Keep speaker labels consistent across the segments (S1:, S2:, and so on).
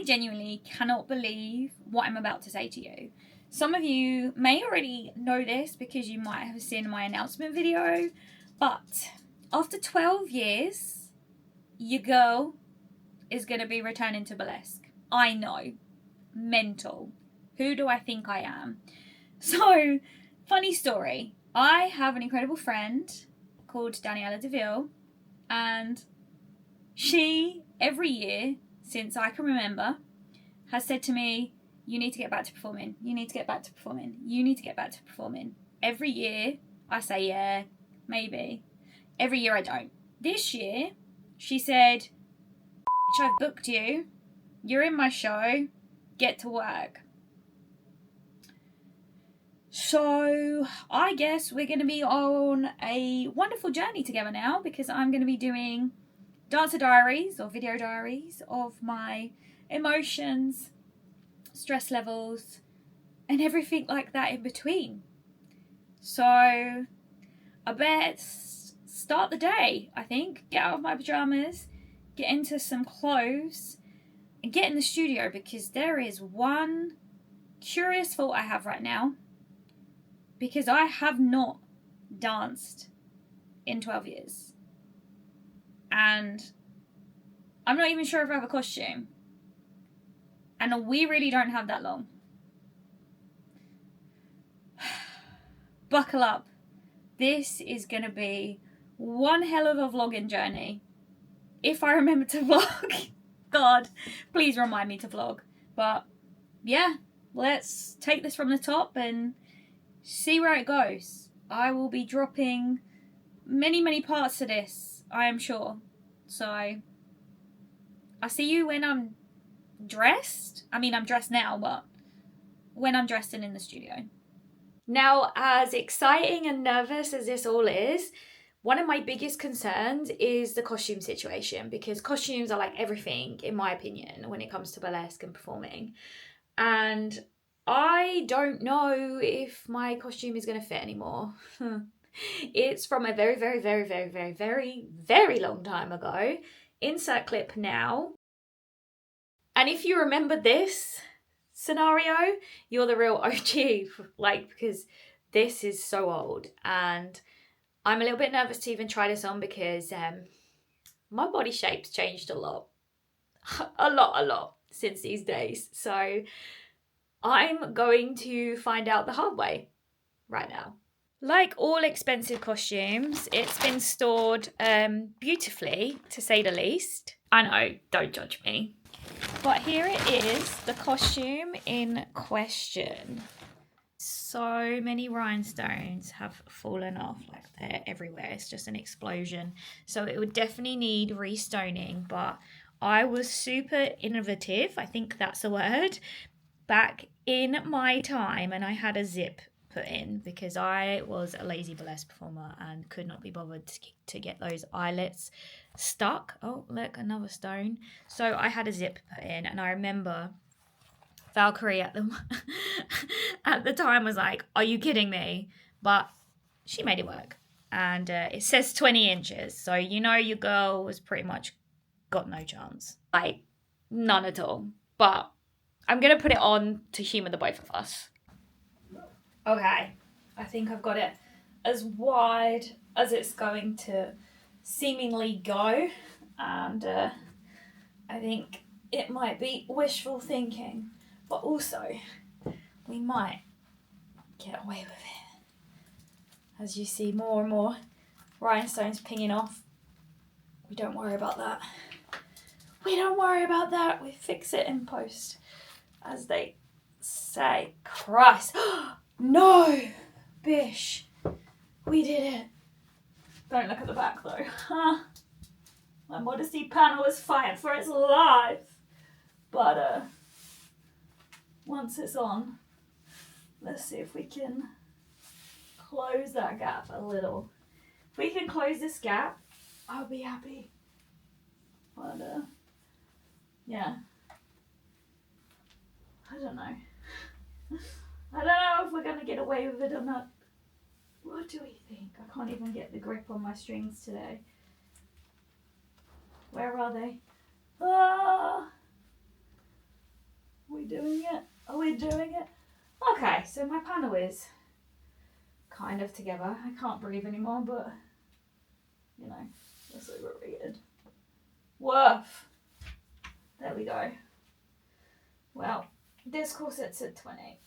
S1: genuinely cannot believe what I'm about to say to you. Some of you may already know this because you might have seen my announcement video, but after 12 years, your girl is going to be returning to Burlesque. I know. Mental. Who do I think I am? So, funny story. I have an incredible friend called Daniela DeVille, and she, every year since I can remember, has said to me, you need to get back to performing. You need to get back to performing. You need to get back to performing. Every year, I say, yeah, maybe. Every year I don't. This year, she said, I've booked you. You're in my show. Get to work. So I guess we're going to be on a wonderful journey together now, because I'm going to be doing dancer diaries or video diaries of my emotions, stress levels, and everything like that in between. So I bet start the day, I think. Get out of my pajamas, get into some clothes, and get in the studio, because there is one curious thought I have right now. Because I have not danced in 12 years. And I'm not even sure if I have a costume. And we really don't have that long. Buckle up. This is going to be one hell of a vlogging journey. If I remember to vlog. God, please remind me to vlog. But yeah, let's take this from the top and see where it goes. I will be dropping many parts to this, I am sure. So I'll see you when I'm dressed. I mean, I'm dressed now, but when I'm dressed and in the studio. Now, as exciting and nervous as this all is, one of my biggest concerns is the costume situation, because costumes are like everything, in my opinion, when it comes to burlesque and performing. And I don't know if my costume is going to fit anymore. It's from a very long time ago. Insert clip now. And if you remember this scenario, you're the real OG, because this is so old. And I'm a little bit nervous to even try this on, because my body shape's changed a lot. a lot since these days. So I'm going to find out the hard way right now. Like all expensive costumes, it's been stored beautifully, to say the least. I know, don't judge me. But here it is, the costume in question. So many rhinestones have fallen off, like they're everywhere. It's just an explosion. So it would definitely need restoning, but I was super innovative, I think that's a word, back in my time, and I had a zip put in because I was a lazy burlesque performer and could not be bothered to get those eyelets stuck. Oh, look, another stone. So I had a zip put in, and I remember Valkyrie at the time was like, are you kidding me? But she made it work. And it says 20 inches. So you know your girl was pretty much got no chance. Like, none at all. But I'm going to put it on to humour the both of us. Okay. I think I've got it as wide as it's going to seemingly go. And I think it might be wishful thinking. But also, we might get away with it. As you see more and more rhinestones pinging off. We don't worry about that. We don't worry about that. We fix it in post. As they say. Christ. No! Bish. We did it. Don't look at the back though. My modesty panel is fighting for its life. But, once it's on, let's see if we can close that gap a little. If we can close this gap, I'll be happy. But, yeah. I don't know. I don't know if we're going to get away with it or not. What do we think? I can't even get the grip on my strings today. Where are they? Ah! doing it? Are we doing it? Okay, so my panel is kind of together. I can't breathe anymore, but, you know, that's overrated. Worth. There we go. Well, this corset's at 20.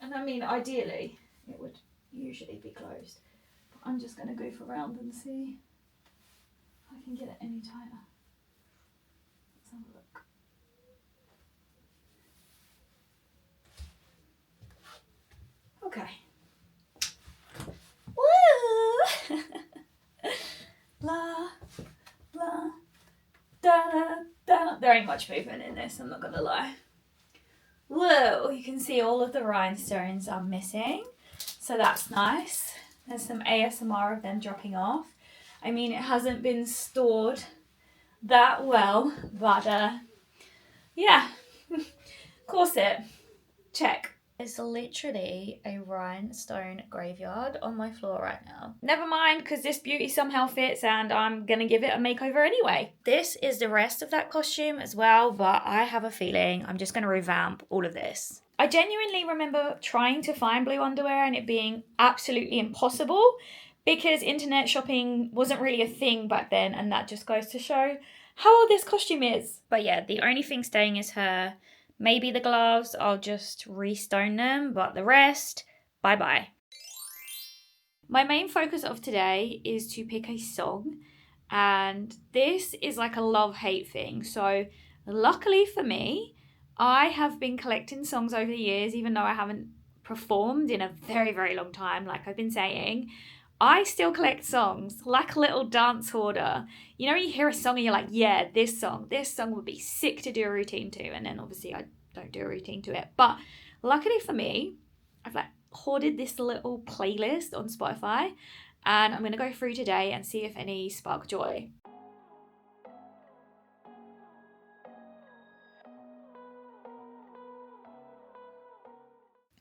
S1: And I mean, ideally, it would usually be closed. But I'm just going to goof around and see if I can get it any tighter. Let's have a look. Okay. Woo! La, la, da, da, da. There ain't much movement in this, I'm not gonna lie. Whoa, you can see all of the rhinestones are missing, so that's nice. There's some ASMR of them dropping off. I mean, it hasn't been stored that well, but yeah. Corset, check. It's literally a rhinestone graveyard on my floor right now. Never mind, because this beauty somehow fits and I'm gonna give it a makeover anyway. This is the rest of that costume as well, but I have a feeling I'm just gonna revamp all of this. I genuinely remember trying to find blue underwear and it being absolutely impossible because internet shopping wasn't really a thing back then, and that just goes to show how old this costume is. But yeah, the only thing staying is her. Maybe the gloves, I'll just restone them, but the rest, bye-bye. My main focus of today is to pick a song, and this is like a love-hate thing. So luckily for me, I have been collecting songs over the years, even though I haven't performed in a very, very long time, like I've been saying. I still collect songs, like a little dance hoarder. You know, you hear a song and you're like, yeah, this song would be sick to do a routine to. And then obviously I don't do a routine to it. But luckily for me, I've like hoarded this little playlist on Spotify. And I'm going to go through today and see if any spark joy.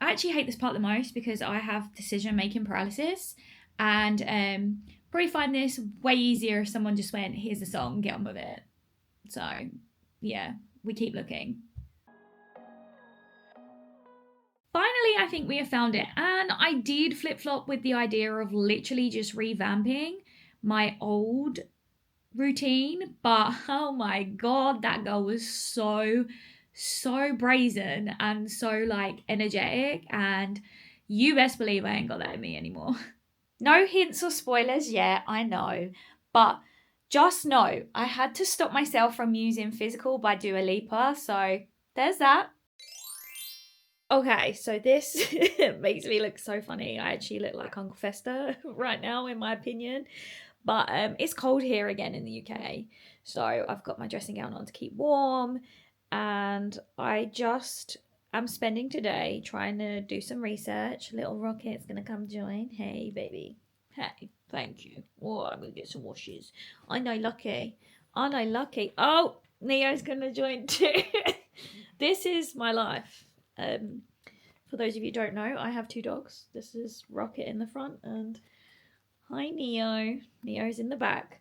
S1: I actually hate this part the most because I have decision-making paralysis. And probably find this way easier if someone just went, here's the song, get on with it. So, yeah, we keep looking. Finally, I think we have found it. And I did flip-flop with the idea of literally just revamping my old routine. But, oh my God, that girl was so brazen and so, like, energetic. And you best believe I ain't got that in me anymore. No hints or spoilers yet, I know, but just know I had to stop myself from using Physical by Dua Lipa, so there's that. Okay, so this makes me look so funny. I actually look like Uncle Fester right now, in my opinion, but it's cold here again in the UK, so I've got my dressing gown on to keep warm, and I'm spending today trying to do some research. Little Rocket's going to come join. Hey, baby. Hey, thank you. Oh, I'm going to get some washes. I know, lucky. Oh, Neo's going to join too. This is my life. For those of you who don't know, I have 2 dogs. This is Rocket in the front and hi, Neo. Neo's in the back.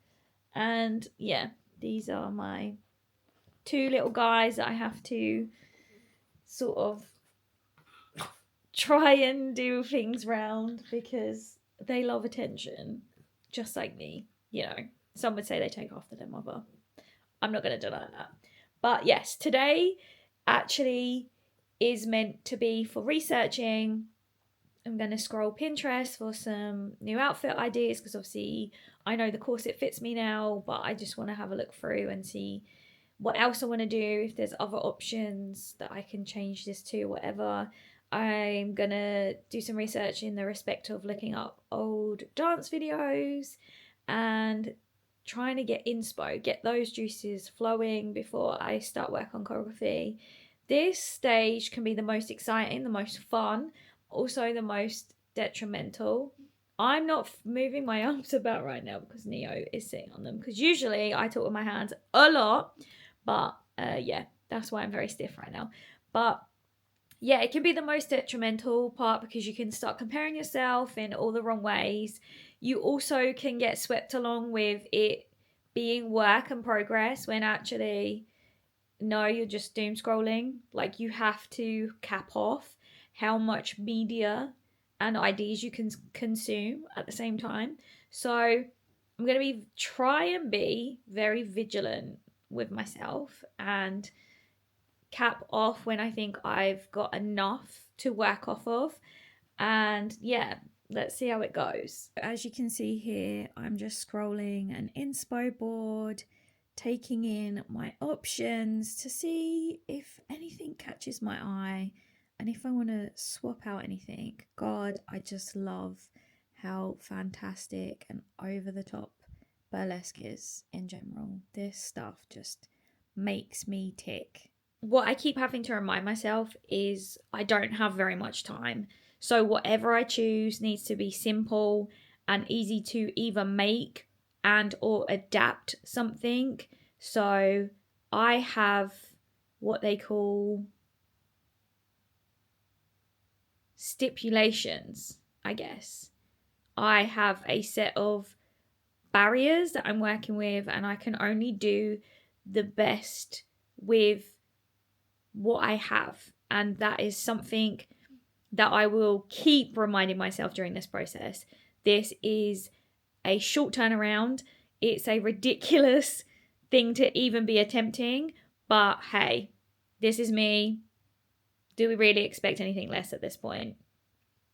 S1: And yeah, these are my 2 little guys that I have to sort of try and do things round because they love attention, just like me. You know, some would say they take after their mother. I'm not going to deny that. But yes, today actually is meant to be for researching. I'm going to scroll Pinterest for some new outfit ideas because obviously I know the corset fits me now, but I just want to have a look through and see what else I want to do, if there's other options that I can change this to, whatever. I'm going to do some research in the respect of looking up old dance videos and trying to get inspo, get those juices flowing before I start work on choreography. This stage can be the most exciting, the most fun, also the most detrimental. I'm not moving my arms about right now because Neo is sitting on them, because usually I talk with my hands a lot. But yeah, that's why I'm very stiff right now. But yeah, it can be the most detrimental part because you can start comparing yourself in all the wrong ways. You also can get swept along with it being work and progress when actually no, you're just doom scrolling. Like, you have to cap off how much media and ideas you can consume at the same time. So I'm going to try and be very vigilant with myself and cap off when I think I've got enough to work off of. And yeah, let's see how it goes. As you can see here, I'm just scrolling an inspo board, taking in my options to see if anything catches my eye and if I want to swap out anything. God, I just love how fantastic and over the top burlesque is in general. This stuff just makes me tick. What I keep having to remind myself is I don't have very much time. So whatever I choose needs to be simple and easy to either make and or adapt something. So I have what they call stipulations, I guess. I have a set of barriers that I'm working with, and I can only do the best with what I have. And that is something that I will keep reminding myself during this process. This is a short turnaround. It's a ridiculous thing to even be attempting, but hey, this is me. Do we really expect anything less at this point?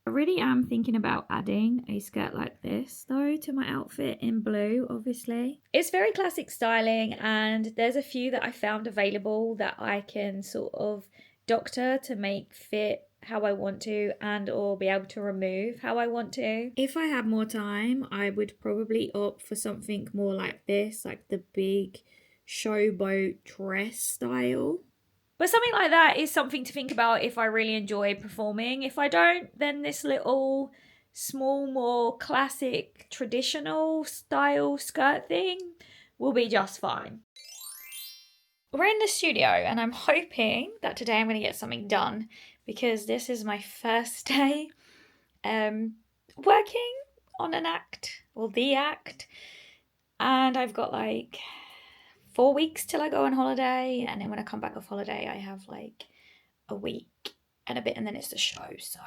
S1: I really am thinking about adding a skirt like this though to my outfit in blue, obviously. It's very classic styling, and there's a few that I found available that I can sort of doctor to make fit how I want to and or be able to remove how I want to. If I had more time, I would probably opt for something more like this, like the big showboat dress style. But something like that is something to think about if I really enjoy performing. If I don't, then this little small, more classic traditional style skirt thing will be just fine. We're in the studio and I'm hoping that today I'm going to get something done, because this is my first day working on an act, or the act, and I've got like 4 weeks till I go on holiday, and then when I come back off holiday I have like a week and a bit, and then it's the show, so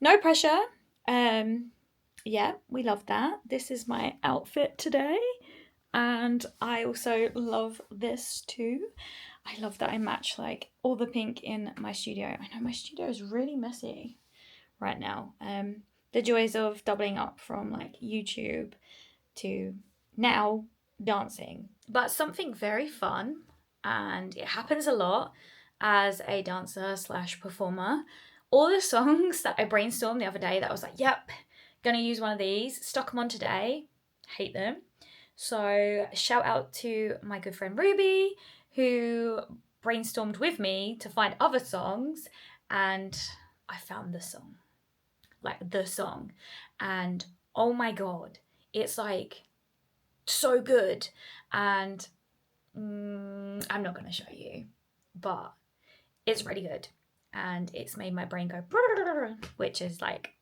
S1: no pressure. Yeah, we love that. This is my outfit today, and I also love this too. I love that I match like all the pink in my studio. I know my studio is really messy right now. The joys of doubling up from like YouTube to now dancing. But something very fun, and it happens a lot as a dancer / performer. All the songs that I brainstormed the other day that I was like, yep, gonna use one of these, stuck them on today, hate them. So shout out to my good friend Ruby, who brainstormed with me to find other songs, and I found the song, and oh my god, it's like so good. And I'm not going to show you, but it's really good, and it's made my brain go brrr, which is like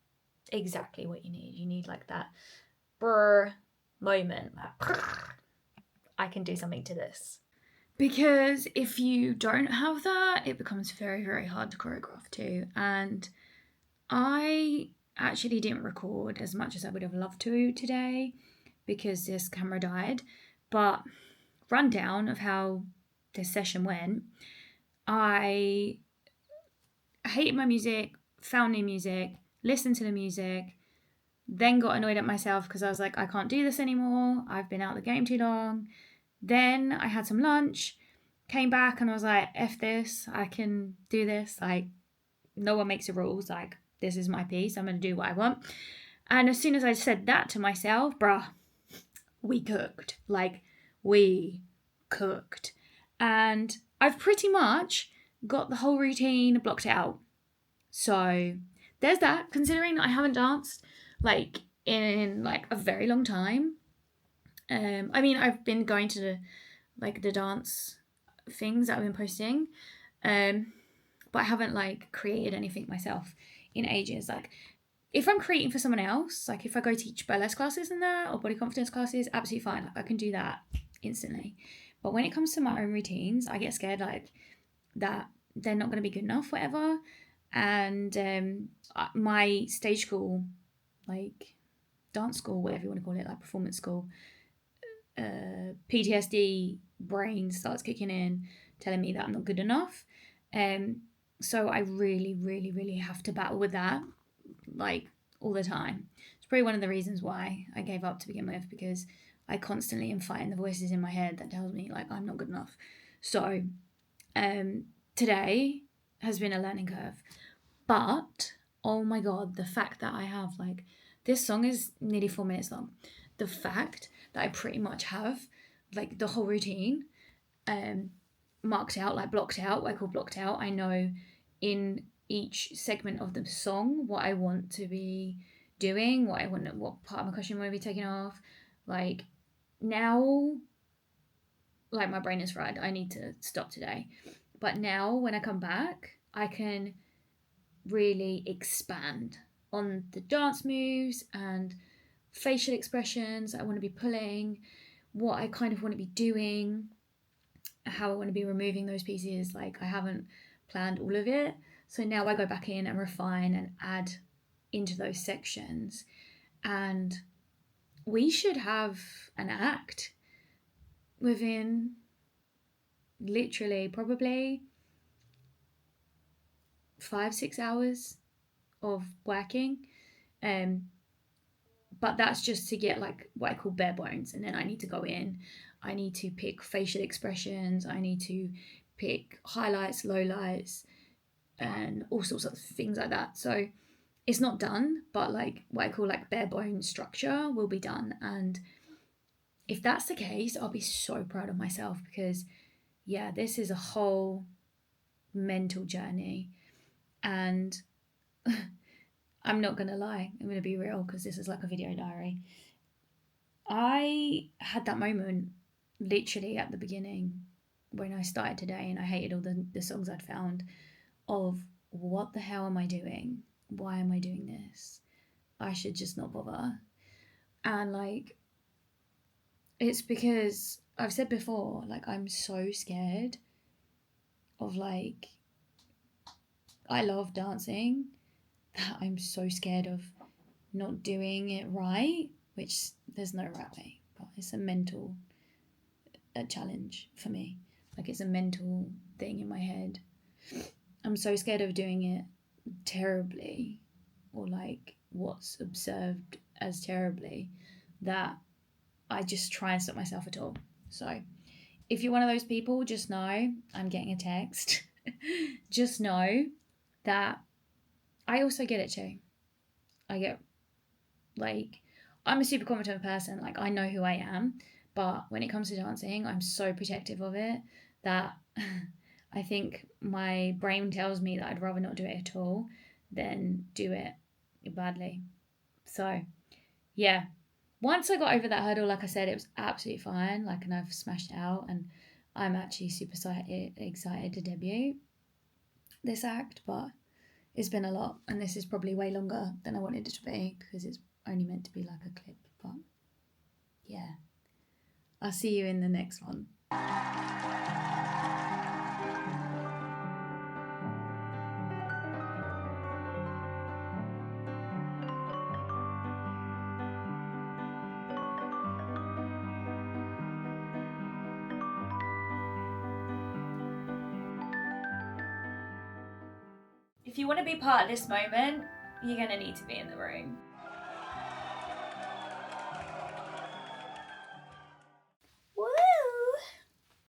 S1: exactly what you need like that brrr moment, like, brrr. I can do something to this, because if you don't have that, it becomes very, very hard to choreograph to. And I actually didn't record as much as I would have loved to today because this camera died, but rundown of how this session went: I hated my music, found new music, listened to the music, then got annoyed at myself because I was like, I can't do this anymore, I've been out of the game too long. Then I had some lunch, came back, and I was like, F this, I can do this, like no one makes the rules, like this is my piece, I'm gonna do what I want. And as soon as I said that to myself, bruh, we cooked. And I've pretty much got the whole routine blocked out. So there's that, considering that I haven't danced like in like a very long time. I mean, I've been going to the dance things that I've been posting, but I haven't like created anything myself in ages. Like if I'm creating for someone else, like if I go teach burlesque classes and that, or body confidence classes, absolutely fine. Like I can do that instantly. But when it comes to my own routines, I get scared like that they're not going to be good enough, whatever. And my stage school, like dance school, whatever you want to call it, like performance school, PTSD brain starts kicking in, telling me that I'm not good enough. So I really, really, really have to battle with that, like all the time. It's probably one of the reasons why I gave up to begin with, because I constantly am fighting the voices in my head that tells me like I'm not good enough. So today has been a learning curve, but oh my god, the fact that I have like, this song is nearly 4 minutes long. The fact that I pretty much have like the whole routine marked out, like blocked out, what I call blocked out. I know in each segment of the song what I want to be doing, what part of my costume I want to be taking off. Like now, like my brain is fried. I need to stop today. But now when I come back, I can really expand on the dance moves and facial expressions I want to be pulling, what I kind of want to be doing, how I want to be removing those pieces. Like I haven't planned all of it. So now I go back in and refine and add into those sections. And we should have an act within literally probably 5-6 hours of working. But that's just to get like what I call bare bones. And then I need to go in, I need to pick facial expressions, I need to pick highlights, lowlights, and all sorts of things like that. So it's not done, but like what I call like bare bones structure will be done. And if that's the case, I'll be so proud of myself, because yeah, this is a whole mental journey. And I'm not gonna lie, I'm gonna be real, because this is like a video diary. I had that moment literally at the beginning when I started today, and I hated all the songs I'd found, of what the hell am I doing? Why am I doing this? I should just not bother. And like, it's because I've said before, like I'm so scared of like, I love dancing, that I'm so scared of not doing it right, which there's no right way, but it's a mental challenge for me. Like it's a mental thing in my head. I'm so scared of doing it terribly, or like what's observed as terribly, that I just try and stop myself at all. So if you're one of those people, just know I'm getting a text. Just know that I also get it too. I get like, I'm a super confident person. Like I know who I am, but when it comes to dancing, I'm so protective of it that I think my brain tells me that I'd rather not do it at all than do it badly. So yeah, once I got over that hurdle, like I said, it was absolutely fine. Like, and I've smashed it out, and I'm actually super excited to debut this act, but it's been a lot, and this is probably way longer than I wanted it to be, because it's only meant to be like a clip. But yeah, I'll see you in the next one. If you want to be part of this moment, you're going to need to be in the room.